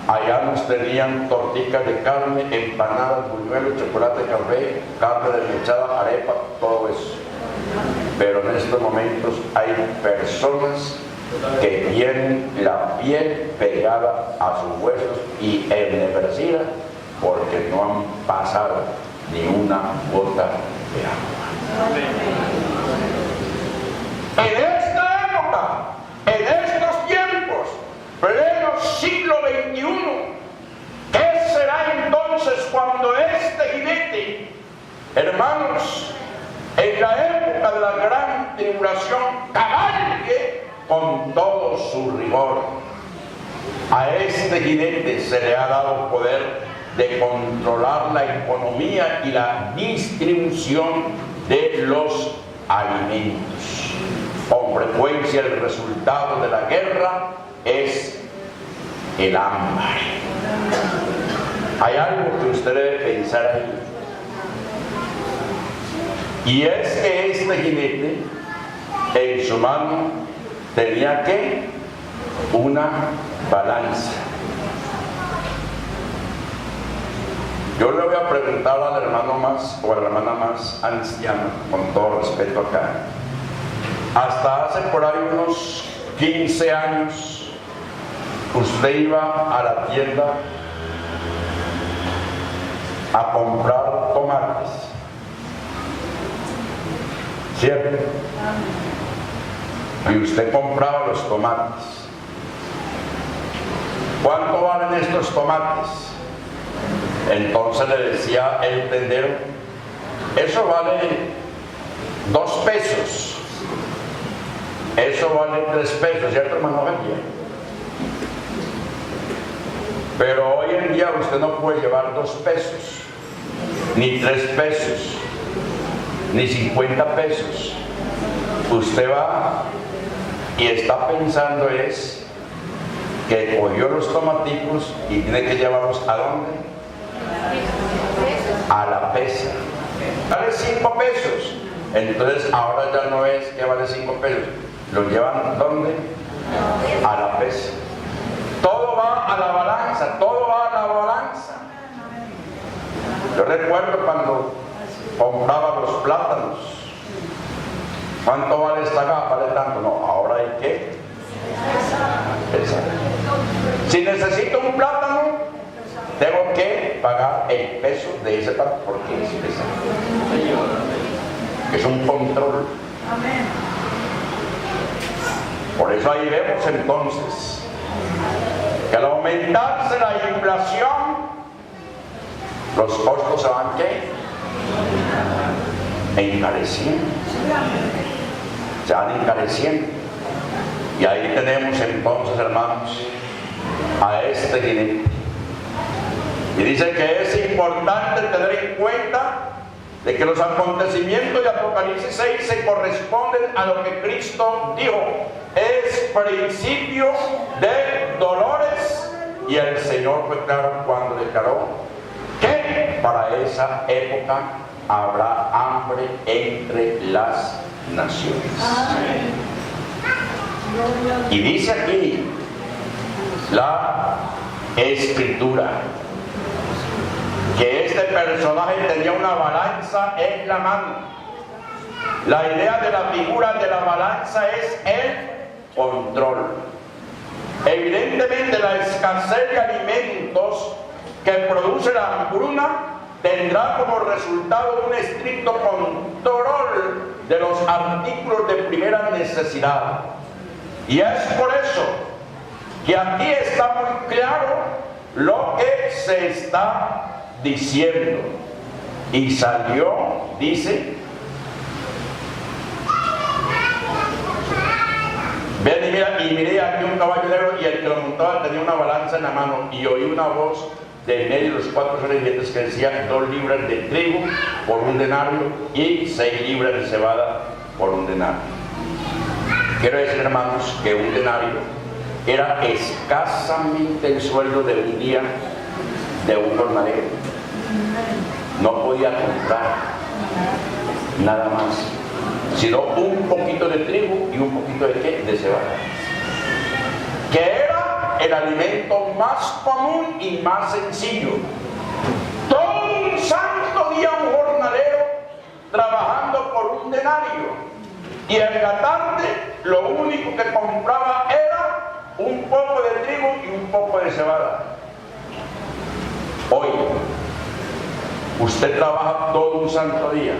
A: allá nos tenían torticas de carne, empanadas, buñuelos, chocolate, café, carne desmechada, arepa, todo eso. Pero en estos momentos hay personas que tienen la piel pegada a sus huesos y ennegrecida porque no han pasado ni una gota de agua. En esta época, en estos tiempos, pleno siglo XXI, ¿qué será entonces cuando este jinete, hermanos, en la época de la gran tribulación, cabalgue con todo su rigor? A este jinete se le ha dado poder de controlar la economía y la distribución de los alimentos. Con frecuencia el resultado de la guerra es el hambre. Hay algo que usted debe pensar ahí, y es que este jinete en su mano tenía que una balanza. Yo le voy a preguntar al hermano más o a la hermana más anciana, con todo respeto acá. Hasta hace por ahí unos 15 años, usted iba a la tienda a comprar tomates, ¿cierto? Y usted compraba los tomates. ¿Cuánto valen estos tomates? Entonces le decía el tendero, eso vale 2 pesos, eso vale 3 pesos, ¿cierto, hermano? Pero hoy en día usted no puede llevar 2 pesos, ni 3 pesos, ni 50 pesos. Usted va y está pensando es que cogió los tomaticos y tiene que llevarlos ¿a dónde? A la pesa. Vale 5 pesos. Entonces ahora ya no es que vale 5 pesos. Lo llevan ¿dónde? A la pesa. Todo va a la balanza, todo va a la balanza. Yo recuerdo cuando compraba los plátanos. ¿Cuánto vale esta gama? Vale tanto. No, ahora hay que pesar. Si necesito un plátano, tengo que pagar el peso de ese plátano porque es pesado. Es un control. Por eso ahí vemos entonces que al aumentarse la inflación, los costos se van ¿qué? Encareciendo. Se van encareciendo. Y ahí tenemos entonces, hermanos, a este jinete. Y dice que es importante tener en cuenta de que los acontecimientos de Apocalipsis 6 se corresponden a lo que Cristo dijo. Es principio de dolores, y el Señor fue claro cuando declaró que para esa época habrá hambre entre las naciones. Y dice aquí la Escritura que este personaje tenía una balanza en la mano. La idea de la figura de la balanza es el control. Evidentemente la escasez de alimentos que produce la hambruna tendrá como resultado un estricto control de los artículos de primera necesidad. Y es por eso que aquí está muy claro lo que se está diciendo. Y salió, dice, ven y miré aquí un caballo negro, y el que lo montaba tenía una balanza en la mano, y oí una voz de en medio de los 4 sobrevivientes que decía: 2 libras de trigo por 1 denario y 6 libras de cebada por 1 denario. Quiero decir, hermanos, que 1 denario era escasamente el sueldo de un día de un jornalero. No podía comprar nada más, sino un poquito de trigo y un poquito de ¿qué? De cebada, que era el alimento más común y más sencillo. Todo un santo día un jornalero trabajando por 1 denario, y en la tarde lo único que compraba era un poco de trigo y un poco de cebada. Hoy usted trabaja todo un santo día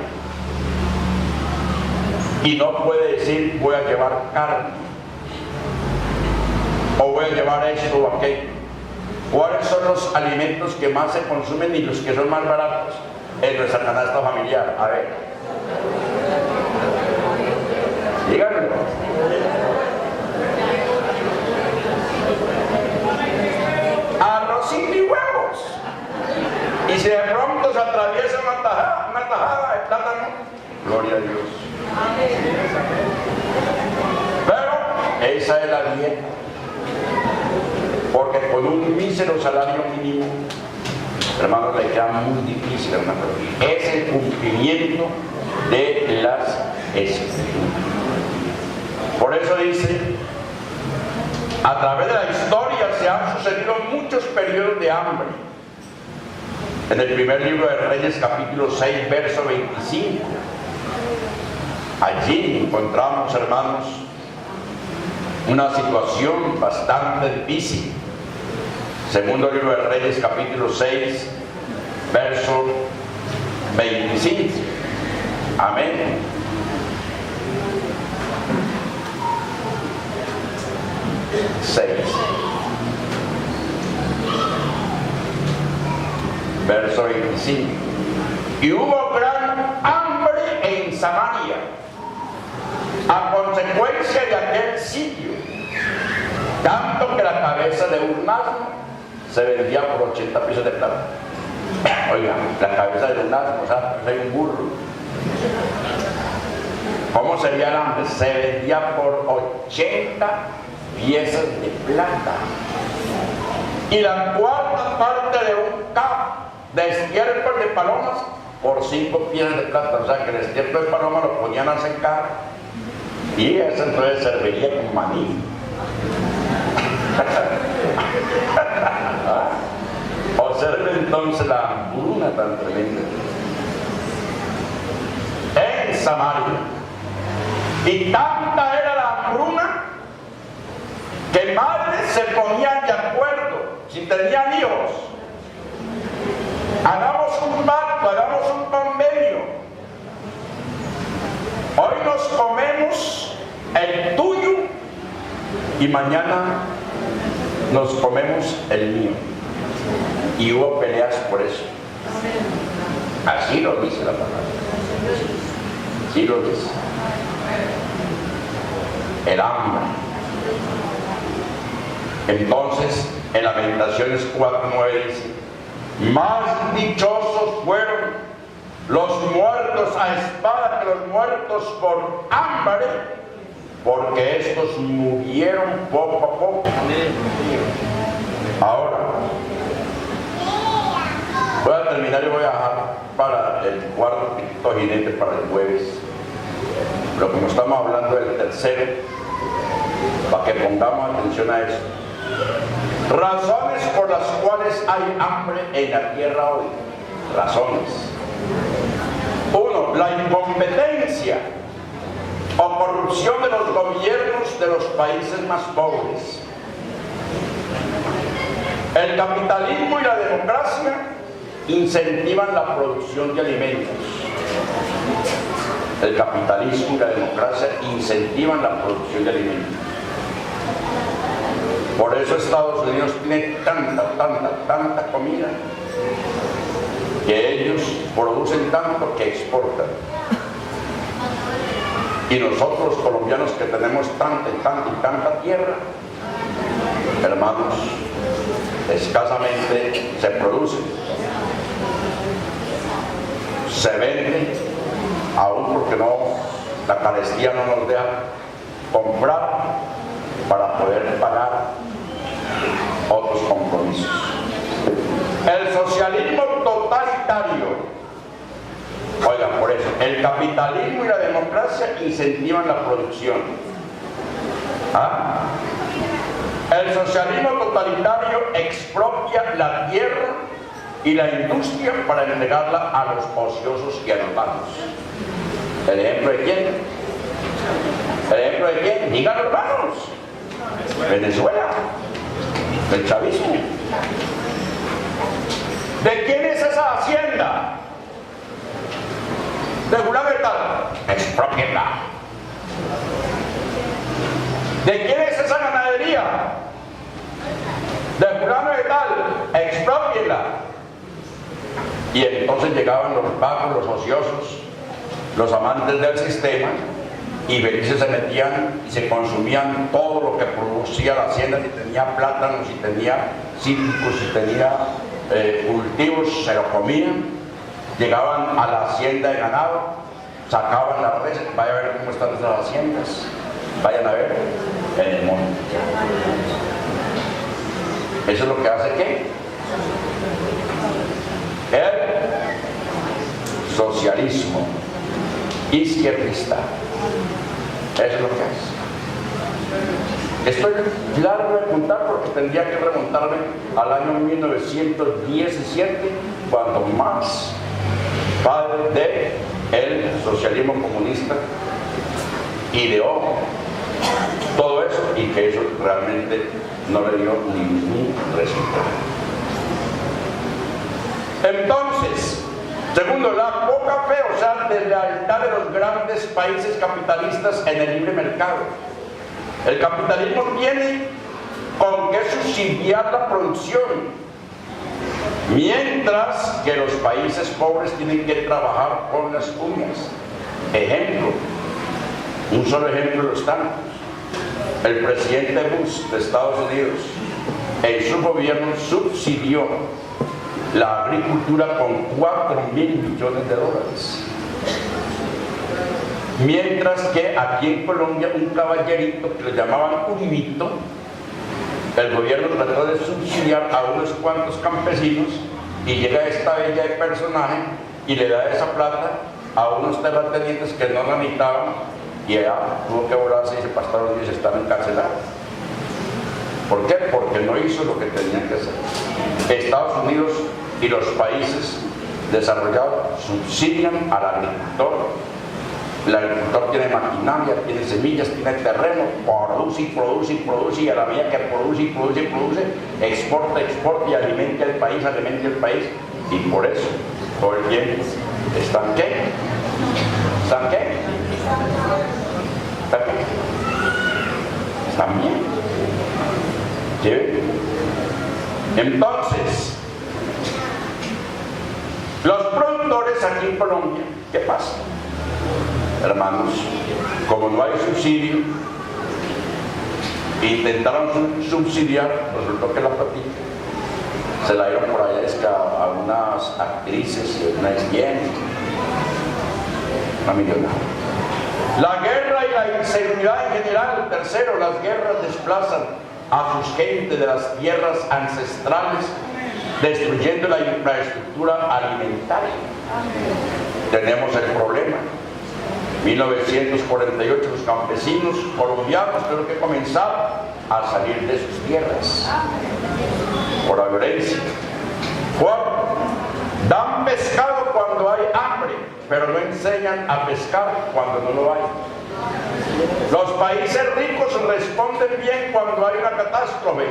A: y no puede decir: voy a llevar carne, o voy a llevar esto o aquello. ¿Cuáles son los alimentos que más se consumen y los que son más baratos en nuestra canasta familiar? A ver, díganlo. Arrocito y huevos. Y si de pronto se atraviesa una tajada de plátano, gloria a Dios. Pero esa es la dieta, porque con un mísero salario mínimo, hermanos, le queda muy difícil a una persona. Es el cumplimiento de las escrituras. Por eso dice: a través de la historia se han sucedido muchos periodos de hambre. En el primer libro de Reyes, capítulo 6, verso 25, allí encontramos, hermanos, una situación bastante difícil. Segundo libro de Reyes, capítulo 6, verso 25. Amén. Verso 25. Y hubo gran hambre en Samaria a consecuencia de aquel sitio, tanto que la cabeza de un asno se vendía por 80 piezas de plata. Oiga, la cabeza de un asno, o sea, hay un burro. ¿Cómo sería el hambre? Se vendía por 80 piezas de plata. Y la 4ª parte de un cap de estiércol de palomas por 5 piezas de plata. O sea, que el estiércol de paloma lo ponían a secar y eso entonces serviría como maní. Observe entonces la hambruna tan tremenda en Samaria. Y tanta era la hambruna que madres se ponían de acuerdo, si tenían hijos: hagamos un pacto, hagamos un convenio. Hoy nos comemos el tuyo y mañana nos comemos el mío. Y hubo peleas por eso. Así lo dice la palabra. Así lo dice. El hambre. Entonces, en Lamentaciones 4:9 dice: más dichosos fueron los muertos a espada que los muertos por hambre, porque estos murieron poco a poco. Ahora, voy a terminar y voy a dejar para el 4º jinete para el jueves. Pero como estamos hablando del tercero, para que pongamos atención a eso. Razones por las cuales hay hambre en la tierra hoy. Razones. 1. La incompetencia o corrupción de los gobiernos de los países más pobres. El capitalismo y la democracia incentivan la producción de alimentos. El capitalismo y la democracia incentivan la producción de alimentos. Por eso Estados Unidos tiene tanta comida, que ellos producen tanto que exportan. Y nosotros colombianos, que tenemos tanta tierra, hermanos, escasamente se produce, se vende, aún porque la carestía no nos deja comprar para poder pagar otros compromisos. El socialismo totalitario, oigan, por eso, el capitalismo y la democracia incentivan la producción. El socialismo totalitario expropia la tierra y la industria para entregarla a los ociosos y a los vagos. ¿El ejemplo de quién? ¿El ejemplo de quién? Digan los vagos. Venezuela, del chavismo. ¿De quién es esa hacienda? De fulano de tal, expropienla. ¿De quién es esa ganadería? De fulano de tal, expropienla. Y entonces llegaban los vagos, los ociosos, los amantes del sistema, y felices se metían y se consumían todo lo que producía la hacienda. Si tenía plátanos, si tenía cítricos, si tenía cultivos, se lo comían. Llegaban a la hacienda de ganado, sacaban las reses. Vayan a ver cómo están esas haciendas, vayan a ver en el monte. Eso es lo que hace ¿qué? El socialismo izquierdista. Eso es lo que hace. Estoy largo de contar porque tendría que remontarme al año 1917, cuando Marx, padre del socialismo comunista, ideó todo eso, y que eso realmente no le dio ningún resultado. Entonces, segundo, la poca fe, o sea, deslealtad de los grandes países capitalistas en el libre mercado. El capitalismo tiene con qué subsidiar la producción, mientras que los países pobres tienen que trabajar con las uñas. Ejemplo, un solo ejemplo de los tantos. El presidente Bush de Estados Unidos, en su gobierno, subsidió la agricultura con $4.000 millones. Mientras que aquí en Colombia, un caballerito que le llamaban Uribito, el gobierno trató de subsidiar a unos cuantos campesinos, y llega esta bella de personaje y le da esa plata a unos terratenientes que no la necesitaban, y ella tuvo que volarse y se pasaron los días, están encarcelados. ¿Por qué? Porque no hizo lo que tenían que hacer. Estados Unidos y los países desarrollados subsidian al agricultor. El agricultor tiene maquinaria, tiene semillas, tiene terreno, produce y a la medida que produce, exporta y alimenta al país, y por eso todo el tiempo están ¿qué? ¿Están qué? ¿Están bien? ¿Sí? Entonces, los productores aquí en Colombia, ¿qué pasa? Hermanos, como no hay subsidio, intentaron subsidiar, resultó que la platita se la dieron por allá a unas actrices y unas bien, una millonada. La guerra y la inseguridad en general. Tercero, las guerras desplazan a sus gentes de las tierras ancestrales, destruyendo la infraestructura alimentaria. Tenemos el problema. 1948, los campesinos colombianos tuvieron que comenzar a salir de sus tierras por la violencia. Cuarto, dan pescado cuando hay hambre, pero no enseñan a pescar cuando no lo hay. Los países ricos responden bien cuando hay una catástrofe,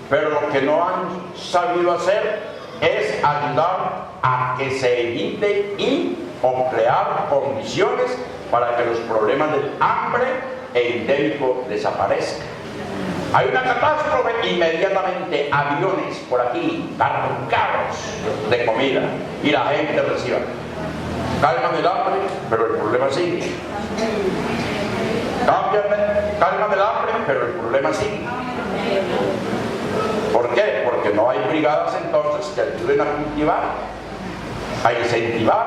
A: pero lo que no han sabido hacer es ayudar a que se evite y o crear condiciones para que los problemas del hambre endémico desaparezcan. Hay una catástrofe, inmediatamente aviones por aquí, carros de comida, y la gente reciba. Calman el hambre, pero el problema sigue. Calman el hambre, pero el problema sigue. ¿Por qué? Porque no hay brigadas entonces que ayuden a cultivar, a incentivar.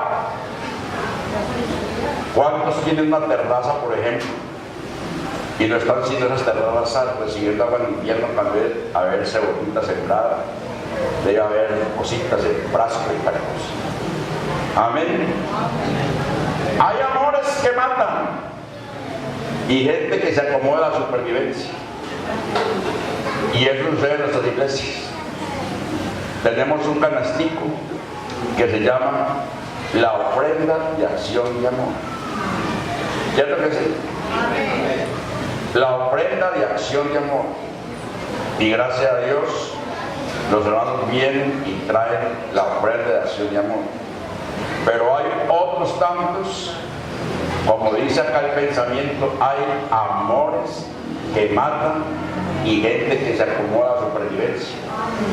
A: ¿Cuántos tienen una terraza, por ejemplo, y no están sin esas terrazas recibiendo agua en invierno para haber cebollita sembrada? Debe haber cositas en frasco y tal cosa. Amén. Hay amores que matan y gente que se acomoda a la supervivencia. Y eso sucede en nuestras iglesias. Tenemos un canastico que se llama la ofrenda de acción de amor. ¿Cierto que sí? La ofrenda de acción de amor. Y gracias a Dios, los hermanos vienen y traen la ofrenda de acción de amor. Pero hay otros tantos, como dice acá el pensamiento, hay amores que matan y gente que se acomoda a la supervivencia.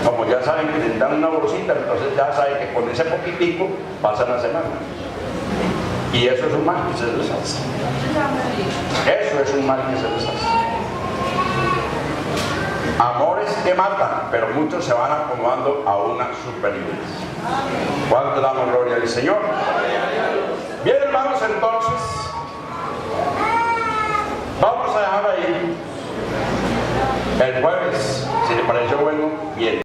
A: Como ya saben que les dan una bolsita, entonces ya saben que con ese poquitico pasan la semana. Y eso es un mal que se les hace. Eso es un mal que se les hace. Amores que matan, pero muchos se van acomodando a una supervivencia. ¿Cuánto damos gloria al Señor? Bien, hermanos, entonces vamos a dejar ahí el jueves, si le pareció bueno, bien.